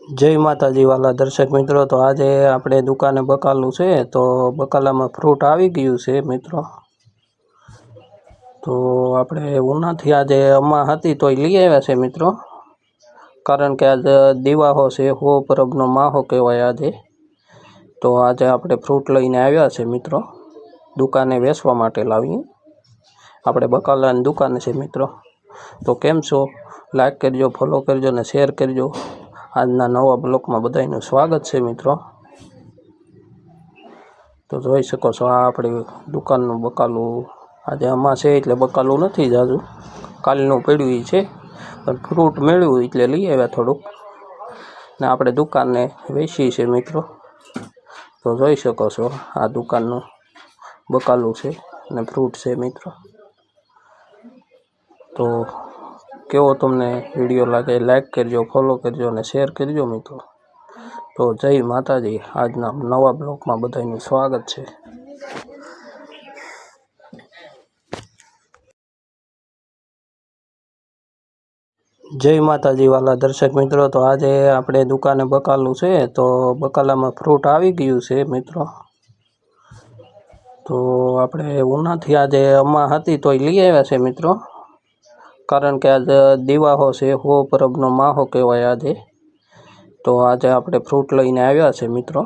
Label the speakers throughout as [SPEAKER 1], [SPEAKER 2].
[SPEAKER 1] जय माताजी वाला दर्शक मित्रों। तो आज આપણે દુકાને બકાલું છે તો બકાલામાં ફ્રૂટ આવી ગયું છે મિત્રો। તો આપણે ઉનાથી આજે અમ્મા હતી તો લઈ આવ્યા છે મિત્રો, કારણ કે આજે દિવાહો છે, હો પરબનો માહો કહેવાય આજે। તો આજે આપણે ફ્રૂટ લઈને આવ્યા છે મિત્રો, દુકાને વેચવા માટે લાવી। આપણે બકાલાની દુકાન છે મિત્રો। તો કેમ છો, લાઈક કરજો, ફોલો કરજો ને શેર કરજો। આજના નવા બ્લોકમાં બધાનું સ્વાગત છે મિત્રો। તો જોઈ શકો છો આ આપણી દુકાનનું બકાલું આજે આમાં છે, એટલે બકાલું નથી જાજુ, કાલનું પડ્યું છે, પણ ફ્રૂટ મળ્યું એટલે લઈ આવ્યા થોડુંક ને આપણે દુકાનને વેચી છે મિત્રો। તો જોઈ શકો છો આ દુકાનનું બકાલું છે ને ફ્રૂટ છે મિત્રો। તો કેવો તમને વિડીયો લાગે લાઈક કરજો, ફોલો કરજો અને શેર કરજો મિત્રો। તો જય માતાજી, આજના નવા બ્લોકમાં બધાનું સ્વાગત છે। જય માતાજી વાલા દર્શક મિત્રો। તો આજે આપણે દુકાને બકાલું છે તો બકાલામાં ફ્રૂટ આવી ગયું છે મિત્રો। તો આપણે ઉનાથી આજે અમ્મા હતી તો લઈ આવ્યા છે મિત્રો, કારણ કે આજે દિવાહો છે, હો પરબનો માહો કહેવાય આજે। તો આજે આપણે ફ્રૂટ લઈને આવ્યા છે મિત્રો,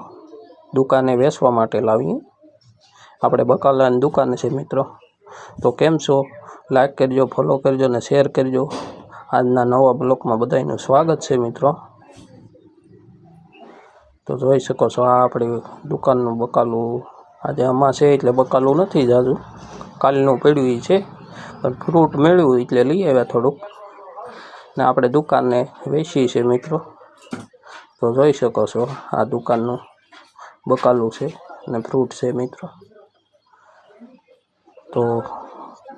[SPEAKER 1] દુકાને વેચવા માટે લાવી। આપણે બકાલાની દુકાન છે મિત્રો। તો કેમ છો, લાઈક કરજો, ફોલો કરજો ને શેર કરજો। આજના નવા બ્લોકમાં બધાનું સ્વાગત છે મિત્રો। તો જોઈ શકો છો આ આપણી દુકાનનું બકાલું આજે આમાં છે, એટલે બકાલું નથી જાજુ, કાલનું પડ્યું છે, પણ ફ્રૂટ મળ્યું એટલે લઈ આવ્યા થોડુંક ને આપણે દુકાનને વેચી છે મિત્રો। તો જોઈ શકો છો આ દુકાનનું બકાલું છે ને ફ્રૂટ છે મિત્રો। તો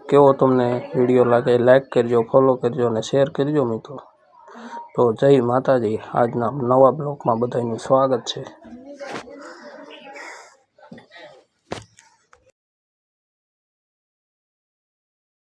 [SPEAKER 1] કેવો તમને વિડીયો લાગે લાઈક કરજો, ફોલો કરજો અને શેર કરજો મિત્રો। તો જય માતાજી, આજના નવા બ્લોકમાં બધાનું સ્વાગત છે।